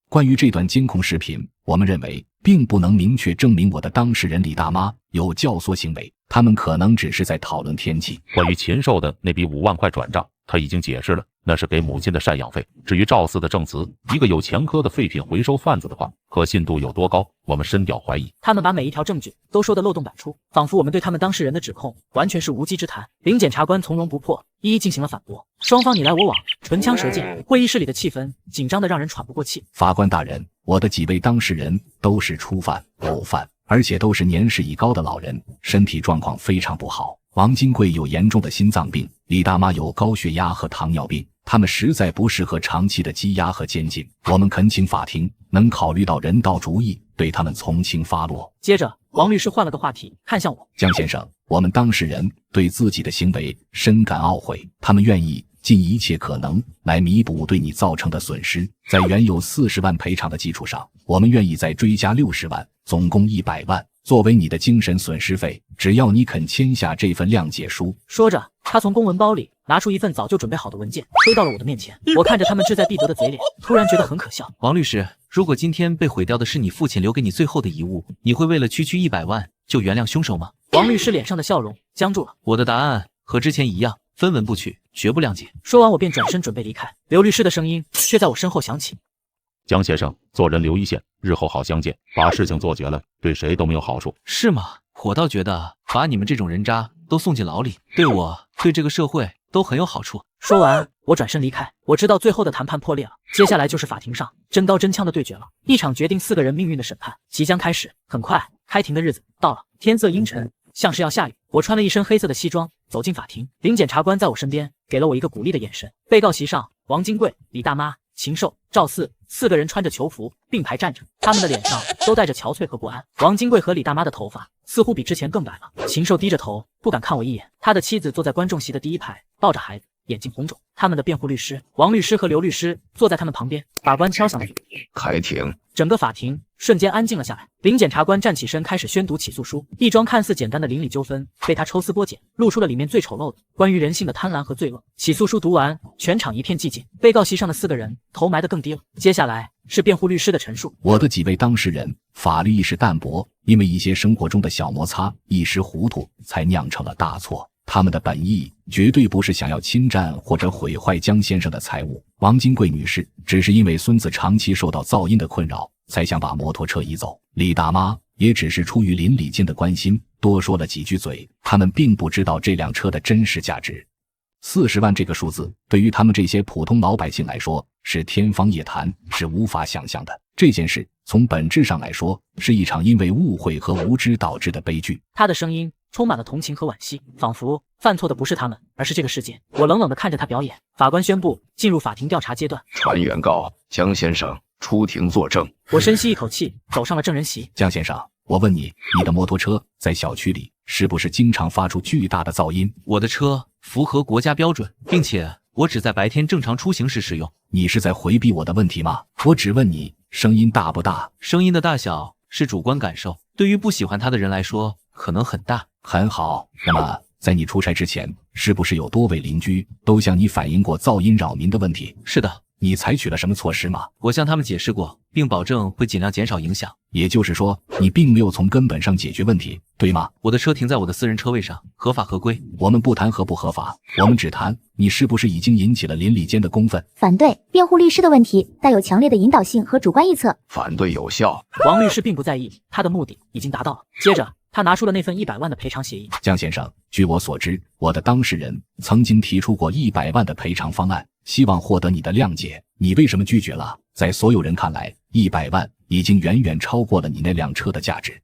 关于这段监控视频，我们认为并不能明确证明我的当事人李大妈有教唆行为，他们可能只是在讨论天气。关于禽兽的那笔5万块转账，他已经解释了，那是给母亲的赡养费。至于赵四的证词，一个有前科的废品回收贩子的话，可信度有多高，我们深表怀疑。他们把每一条证据都说得漏洞百出，仿佛我们对他们当事人的指控完全是无稽之谈。林检察官从容不迫，一一进行了反驳。双方你来我往，唇枪舌剑，会议室里的气氛紧张得让人喘不过气。法官大人，我的几位当事人都是初犯、偶犯，而且都是年事已高的老人，身体状况非常不好。王金贵有严重的心脏病，李大妈有高血压和糖尿病，他们实在不适合长期的羁押和监禁。我们恳请法庭能考虑到人道主义，对他们从轻发落。接着，王律师换了个话题，看向我。江先生，我们当事人对自己的行为深感懊悔，他们愿意尽一切可能来弥补对你造成的损失。在原有40万赔偿的基础上，我们愿意再追加60万，总共100万。作为你的精神损失费，只要你肯签下这份谅解书。说着，他从公文包里拿出一份早就准备好的文件，推到了我的面前。我看着他们志在必得的嘴脸，突然觉得很可笑。王律师，如果今天被毁掉的是你父亲留给你最后的遗物，你会为了区区100万就原谅凶手吗？王律师脸上的笑容僵住了。我的答案和之前一样，分文不取，绝不谅解。说完，我便转身准备离开。刘律师的声音却在我身后响起。江先生，做人留一线，日后好相见。把事情做绝了，对谁都没有好处。是吗？我倒觉得把你们这种人渣都送进牢里，对我，对这个社会都很有好处。说完，我转身离开。我知道最后的谈判破裂了，接下来就是法庭上真刀真枪的对决了，一场决定4个人命运的审判即将开始。很快，开庭的日子到了，天色阴沉，像是要下雨。我穿了一身黑色的西装走进法庭，林检察官在我身边给了我一个鼓励的眼神。被告席上，王金贵、李大妈、禽兽、赵四4个人穿着囚服并排站着，他们的脸上都带着憔悴和不安。王金贵和李大妈的头发似乎比之前更白了。禽兽低着头不敢看我一眼，他的妻子坐在观众席的第一排，抱着孩子，眼睛红肿。他们的辩护律师王律师和刘律师坐在他们旁边。法官敲响了语笛，开庭。整个法庭瞬间安静了下来。林检察官站起身，开始宣读起诉书。一桩看似简单的邻里纠纷，被他抽丝剥茧，露出了里面最丑陋的关于人性的贪婪和罪恶。起诉书读完，全场一片寂静。被告席上的4个人头埋得更低了。接下来是辩护律师的陈述。我的几位当事人法律意识淡薄，因为一些生活中的小摩擦，一时糊涂，才酿成了大错。他们的本意绝对不是想要侵占或者毁坏江先生的财物。王金贵女士只是因为孙子长期受到噪音的困扰，才想把摩托车移走。李大妈也只是出于邻里间的关心，多说了几句嘴。他们并不知道这辆车的真实价值。40万这个数字，对于他们这些普通老百姓来说，是天方夜谭，是无法想象的。这件事从本质上来说，是一场因为误会和无知导致的悲剧。他的声音充满了同情和惋惜，仿佛犯错的不是他们，而是这个世界。我冷冷地看着他表演。法官宣布进入法庭调查阶段。传原告江先生出庭作证。我深吸一口气，走上了证人席。江先生，我问你，你的摩托车在小区里是不是经常发出巨大的噪音？我的车符合国家标准，并且我只在白天正常出行时使用。你是在回避我的问题吗？我只问你，声音大不大？声音的大小是主观感受，对于不喜欢他的人来说，可能很大。很好，那么在你出差之前，是不是有多位邻居都向你反映过噪音扰民的问题？是的。你采取了什么措施吗？我向他们解释过，并保证会尽量减少影响。也就是说，你并没有从根本上解决问题，对吗？我的车停在我的私人车位上，合法合规。我们不谈合不合法，我们只谈你是不是已经引起了邻里间的公愤。反对，辩护律师的问题带有强烈的引导性和主观臆测。反对有效。王律师并不在意，他的目的已经达到了。接着他拿出了那份100万的赔偿协议。江先生，据我所知，我的当事人曾经提出过100万的赔偿方案，希望获得你的谅解。你为什么拒绝了？在所有人看来，100万已经远远超过了你那辆车的价值，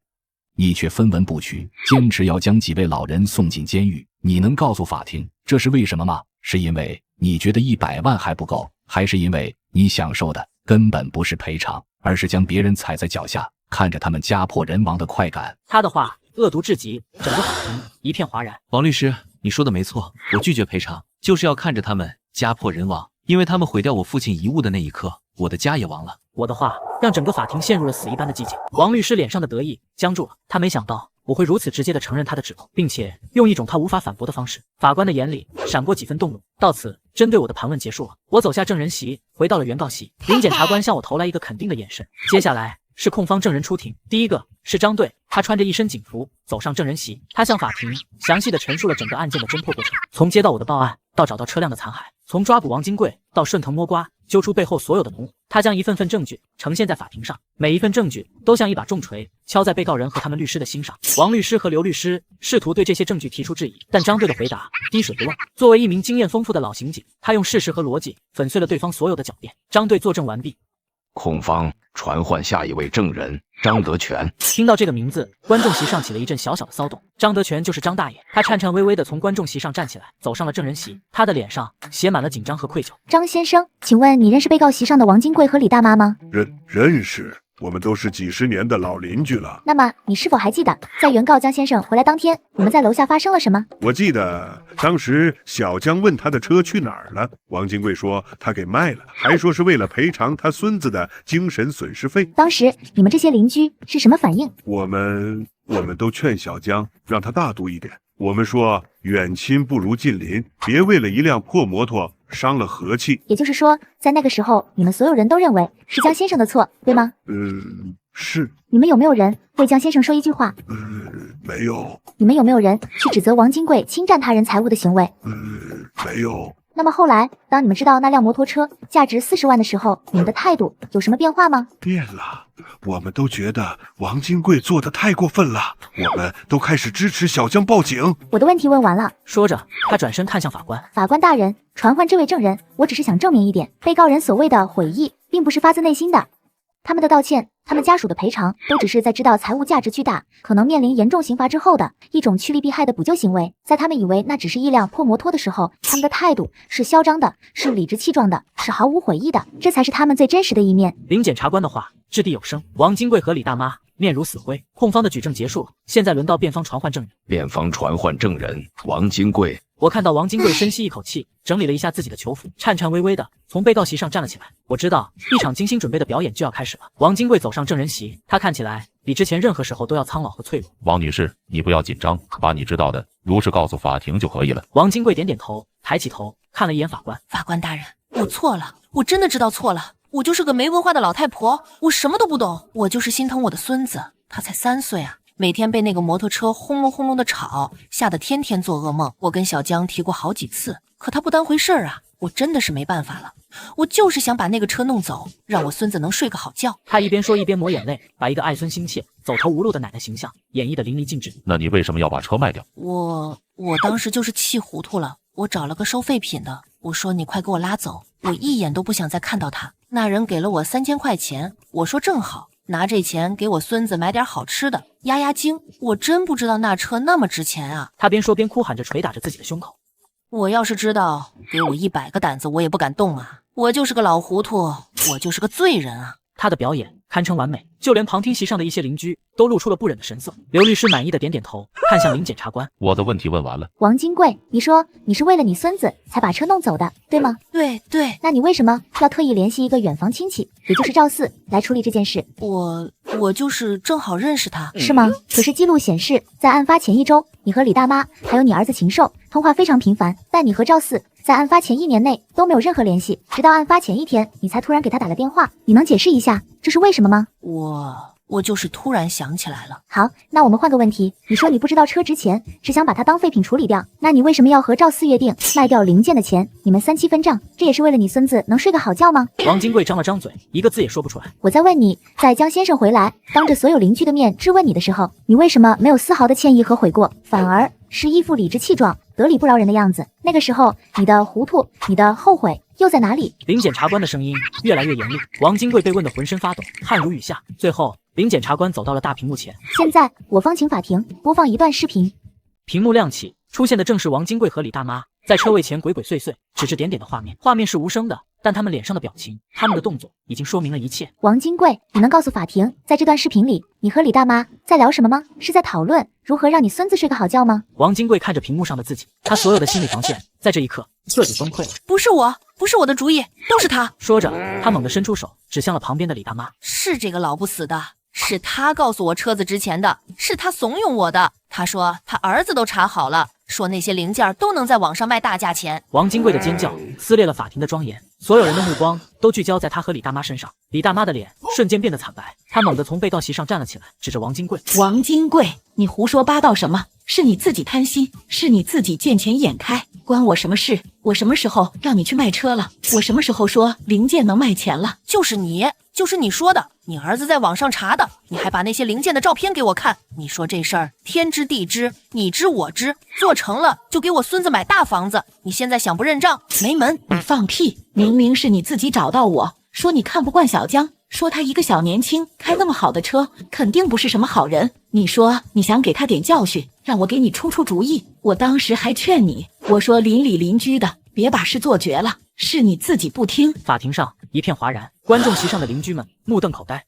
你却分文不取，坚持要将几位老人送进监狱。你能告诉法庭这是为什么吗？是因为你觉得100万还不够，还是因为你享受的根本不是赔偿，而是将别人踩在脚下，看着他们家破人亡的快感？他的话恶毒至极，整个法庭一片哗然。王律师，你说的没错，我拒绝赔偿，就是要看着他们家破人亡。因为他们毁掉我父亲遗物的那一刻，我的家也亡了。我的话让整个法庭陷入了死一般的寂静。王律师脸上的得意僵住了，他没想到我会如此直接地承认他的指控，并且用一种他无法反驳的方式。法官的眼里闪过几分动怒。到此，针对我的盘问结束了。我走下证人席，回到了原告席。林检察官向我投来一个肯定的眼神。接下来是控方证人出庭。第一个是张队，他穿着一身警服走上证人席，他向法庭详细地陈述了整个案件的侦破过程，从接到我的报案到找到车辆的残骸，从抓捕王金贵到顺藤摸瓜揪出背后所有的浓雾。他将一份份证据呈现在法庭上，每一份证据都像一把重锤敲在被告人和他们律师的心上。王律师和刘律师试图对这些证据提出质疑，但张队的回答滴水不漏。作为一名经验丰富的老刑警，他用事实和逻辑粉碎了对方所有的狡辩。张队作证完毕。控方传唤下一位证人张德全。听到这个名字，观众席上起了一阵小小的骚动。张德全就是张大爷，他颤颤巍巍地从观众席上站起来，走上了证人席，他的脸上写满了紧张和愧疚。张先生，请问你认识被告席上的王金贵和李大妈吗？认识，我们都是几十年的老邻居了。那么你是否还记得，在原告江先生回来当天，你们在楼下发生了什么？我记得当时小江问他的车去哪儿了，王金贵说他给卖了，还说是为了赔偿他孙子的精神损失费。当时你们这些邻居是什么反应？我们都劝小江让他大度一点，我们说远亲不如近邻，别为了一辆破摩托伤了和气。也就是说，在那个时候，你们所有人都认为是江先生的错，对吗？是。你们有没有人为江先生说一句话？没有。你们有没有人去指责王金贵侵占他人财物的行为？没有。那么后来，当你们知道那辆摩托车价值40万的时候，你们的态度有什么变化吗？变了，我们都觉得王金贵做得太过分了，我们都开始支持小江报警。我的问题问完了。说着，他转身看向法官。法官大人，传唤这位证人，我只是想证明一点，被告人所谓的悔意，并不是发自内心的。他们的道歉，他们家属的赔偿，都只是在知道财物价值巨大，可能面临严重刑罚之后的一种趋利避害的补救行为。在他们以为那只是一辆破摩托的时候，他们的态度是嚣张的，是理直气壮的，是毫无悔意的，这才是他们最真实的一面。林检察官的话掷地有声。王金贵和李大妈面如死灰。控方的举证结束了，现在轮到辩方传唤证人。辩方传唤证人王金贵我看到王金贵深吸一口气，整理了一下自己的囚服，颤颤巍巍的从被告席上站了起来。我知道一场精心准备的表演就要开始了。王金贵走上证人席，他看起来比之前任何时候都要苍老和脆弱。王女士，你不要紧张，把你知道的如实告诉法庭就可以了。王金贵点点头，抬起头看了一眼法官。法官大人，我错了，我真的知道错了。我就是个没文化的老太婆，我什么都不懂。我就是心疼我的孙子，他才3岁啊，每天被那个摩托车轰隆轰隆的吵，吓得天天做噩梦。我跟小江提过好几次，可他不当回事儿啊。我真的是没办法了，我就是想把那个车弄走，让我孙子能睡个好觉。他一边说一边抹眼泪，把一个爱孙心切、走投无路的奶奶形象演绎得淋漓尽致。那你为什么要把车卖掉？我当时就是气糊涂了，我找了个收废品的，我说你快给我拉走，我一眼都不想再看到他。那人给了我3000块钱，我说正好，拿这钱给我孙子买点好吃的压压惊。我真不知道那车那么值钱啊。他边说边哭喊着捶打着自己的胸口。我要是知道，给我100个胆子我也不敢动啊。我就是个老糊涂，我就是个罪人啊。他的表演堪称完美，就连旁听席上的一些邻居都露出了不忍的神色。刘律师满意的点点头，看向林检察官。我的问题问完了。王金贵，你说你是为了你孙子才把车弄走的，对吗？对。那你为什么要特意联系一个远房亲戚，也就是赵四来处理这件事？我就是正好认识他。是吗？可是记录显示，在案发前1周，你和李大妈还有你儿子禽兽通话非常频繁，但你和赵四在案发前1年内都没有任何联系，直到案发前1天，你才突然给他打了电话。你能解释一下这是为什么吗？我就是突然想起来了。好，那我们换个问题，你说你不知道车值钱，只想把它当废品处理掉，那你为什么要和赵四约定卖掉零件的钱，你们3-7分账？这也是为了你孙子能睡个好觉吗？王金贵张了张嘴，一个字也说不出来。我在问你，在江先生回来当着所有邻居的面质问你的时候，你为什么没有丝毫的歉意和悔过，反而是一副理直气壮、得理不饶人的样子？那个时候你的糊涂，你的后悔又在哪里？林检察官的声音越来越严厉，王金贵被问得浑身发抖，汗如雨下。最后林检察官走到了大屏幕前。现在我方请法庭播放一段视频。屏幕亮起，出现的正是王金贵和李大妈在车位前鬼鬼祟祟、指指点点的画面。画面是无声的，但他们脸上的表情，他们的动作已经说明了一切。王金贵，你能告诉法庭，在这段视频里，你和李大妈在聊什么吗？是在讨论如何让你孙子睡个好觉吗？王金贵看着屏幕上的自己，他所有的心理防线在这一刻彻底崩溃了。不是我的主意，都是他。说着，他猛地伸出手，指向了旁边的李大妈。是这个老不死的，是他告诉我车子值钱的，是他怂恿我的。他说他儿子都查好了，说那些零件都能在网上卖大价钱。王金贵的尖叫撕裂了法庭的庄严，所有人的目光都聚焦在他和李大妈身上。李大妈的脸瞬间变得惨白，她猛地从被告席上站了起来，指着王金贵。王金贵，你胡说八道什么？是你自己贪心，是你自己见钱眼开，关我什么事？我什么时候让你去卖车了？我什么时候说零件能卖钱了？就是你说的，你儿子在网上查的，你还把那些零件的照片给我看。你说这事儿天知地知，你知我知，做成了就给我孙子买大房子。你现在想不认账，没门！你放屁！明明是你自己找到我说你看不惯小江，说他一个小年轻开那么好的车，肯定不是什么好人。你说你想给他点教训，让我给你出主意。我当时还劝你，我说邻里邻居的别把事做绝了，是你自己不听。法庭上一片哗然，观众席上的邻居们目瞪口呆。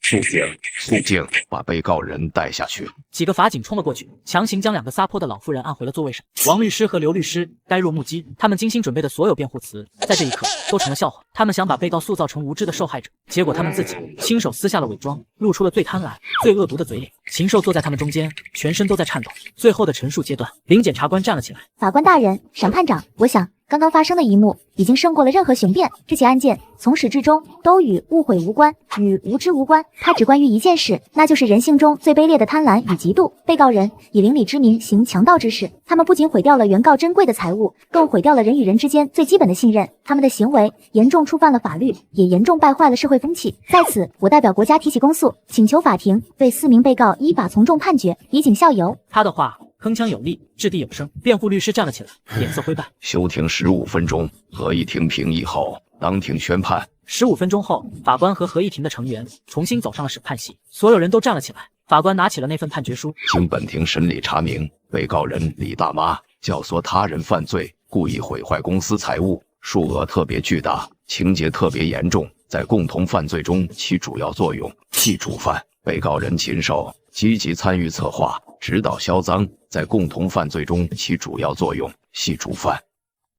肃静，把被告人带下去。几个法警冲了过去，强行将2个撒泼的老妇人按回了座位上。王律师和刘律师呆若木鸡，他们精心准备的所有辩护词，在这一刻都成了笑话。他们想把被告塑造成无知的受害者，结果他们自己亲手撕下了伪装，露出了最贪婪、最恶毒的嘴脸。禽兽坐在他们中间，全身都在颤抖。最后的陈述阶段，林检察官站了起来。法官大人，审判长，我想刚刚发生的一幕已经胜过了任何雄辩。这起案件从始至终都与误会无关，与无知无关，它只关于一件事，那就是人性中最卑劣的贪婪与嫉妒。被告人以邻里之名行强盗之事，他们不仅毁掉了原告珍贵的财物，更毁掉了人与人之间最基本的信任。他们的行为严重触犯了法律，也严重败坏了社会风气。在此，我代表国家提起公诉，请求法庭对4名被告依法从重判决，以儆效尤。他的话铿锵有力，掷地有声。辩护律师站了起来，脸色灰败。休庭15分钟，合议庭评议后，当庭宣判。15分钟后，法官和合议庭的成员重新走上了审判席，所有人都站了起来。法官拿起了那份判决书，经本庭审理查明，被告人李大妈教唆他人犯罪，故意毁坏公司财物，数额特别巨大，情节特别严重，在共同犯罪中起主要作用，系主犯。被告人禽兽积极参与策划，指导销赃，在共同犯罪中起主要作用，系主犯。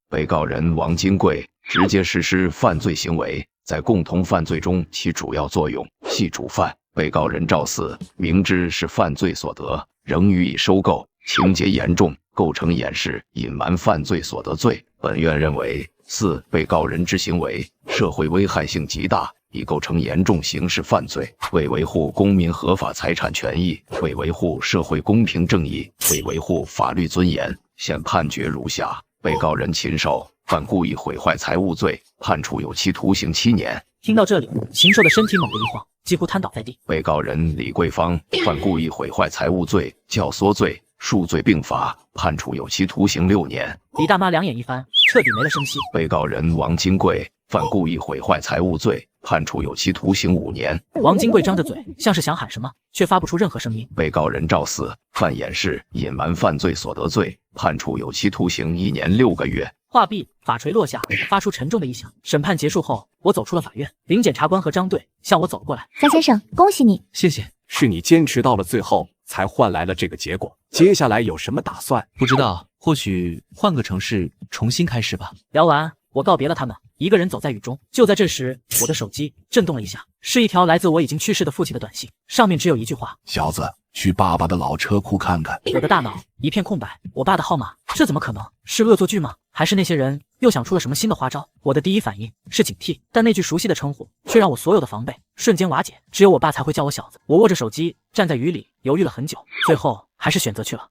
被告人王金贵直接实施犯罪行为，在共同犯罪中起主要作用，系主犯。被告人赵四明知是犯罪所得，仍予以收购，情节严重，构成掩饰、隐瞒犯罪所得罪。本院认为，四被告人之行为社会危害性极大，已构成严重刑事犯罪，为维护公民合法财产权益，为维护社会公平正义，为维护法律尊严，现判决如下：被告人秦寿犯故意毁坏财物罪，判处有期徒刑7年。听到这里，禽兽的身体猛地一晃，几乎瘫倒在地。被告人李桂芳犯故意毁坏财物罪、教唆罪，数罪并罚，判处有期徒刑6年。李大妈两眼一翻，彻底没了声息。被告人王金贵犯故意毁坏财物罪，判处有期徒刑5年。王金贵张着嘴，像是想喊什么，却发不出任何声音。被告人赵四犯掩饰、隐瞒犯罪所得罪，判处有期徒刑1年6个月。话毕，法锤落下，发出沉重的一响。审判结束后，我走出了法院。林检察官和张队向我走过来。江先生，恭喜你！谢谢。是你坚持到了最后，才换来了这个结果。接下来有什么打算？不知道，或许换个城市重新开始吧。聊完，我告别了他们，一个人走在雨中。就在这时，我的手机震动了一下，是一条来自我已经去世的父亲的短信，上面只有一句话：小子，去爸爸的老车库看看。我的大脑一片空白，我爸的号码，这怎么可能？是恶作剧吗？还是那些人又想出了什么新的花招？我的第一反应是警惕，但那句熟悉的称呼却让我所有的防备瞬间瓦解。只有我爸才会叫我小子。我握着手机，站在雨里，犹豫了很久，最后还是选择去了。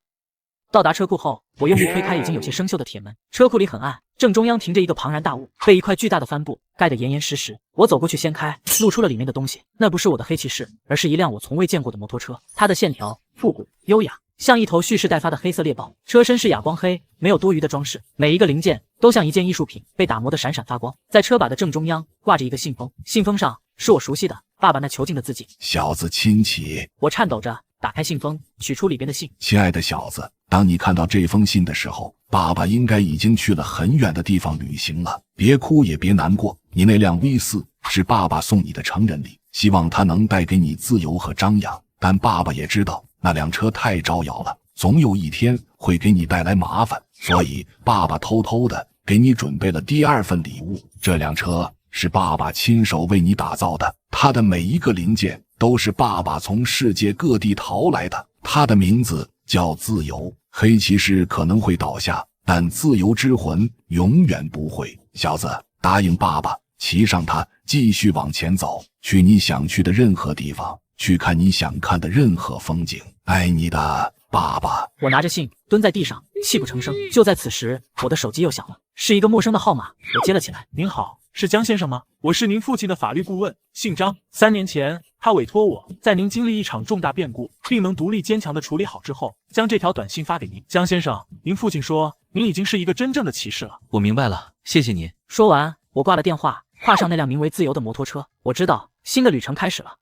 到达车库后，我用力推开已经有些生锈的铁门。车库里很暗，正中央停着一个庞然大物，被一块巨大的帆布盖得严严实实。我走过去掀开，露出了里面的东西。那不是我的黑骑士，而是一辆我从未见过的摩托车。它的线条复古优雅，像一头蓄势待发的黑色猎豹。车身是哑光黑，没有多余的装饰，每一个零件都像一件艺术品，被打磨得闪闪发光。在车把的正中央挂着一个信封，信封上是我熟悉的爸爸那遒劲的字迹。小子亲戚。我颤抖着打开信封，取出里边的信。亲爱的小子，当你看到这封信的时候，爸爸应该已经去了很远的地方旅行了。别哭也别难过，你那辆 V4是爸爸送你的成人礼，希望它能带给你自由和张扬。但爸爸也知道那辆车太招摇了，总有一天会给你带来麻烦，所以爸爸偷偷的给你准备了第2份礼物。这辆车是爸爸亲手为你打造的，它的每一个零件都是爸爸从世界各地淘来的。它的名字叫自由。黑骑士可能会倒下，但自由之魂永远不会。小子，答应爸爸，骑上它，继续往前走，去你想去的任何地方，去看你想看的任何风景。爱你的爸爸。我拿着信蹲在地上，泣不成声。就在此时，我的手机又响了，是一个陌生的号码。我接了起来。您好，是江先生吗？我是您父亲的法律顾问，姓张。3年前，他委托我在您经历一场重大变故，并能独立坚强地处理好之后，将这条短信发给您。江先生，您父亲说您已经是一个真正的骑士了。我明白了，谢谢您。说完，我挂了电话，跨上那辆名为自由的摩托车。我知道新的旅程开始了。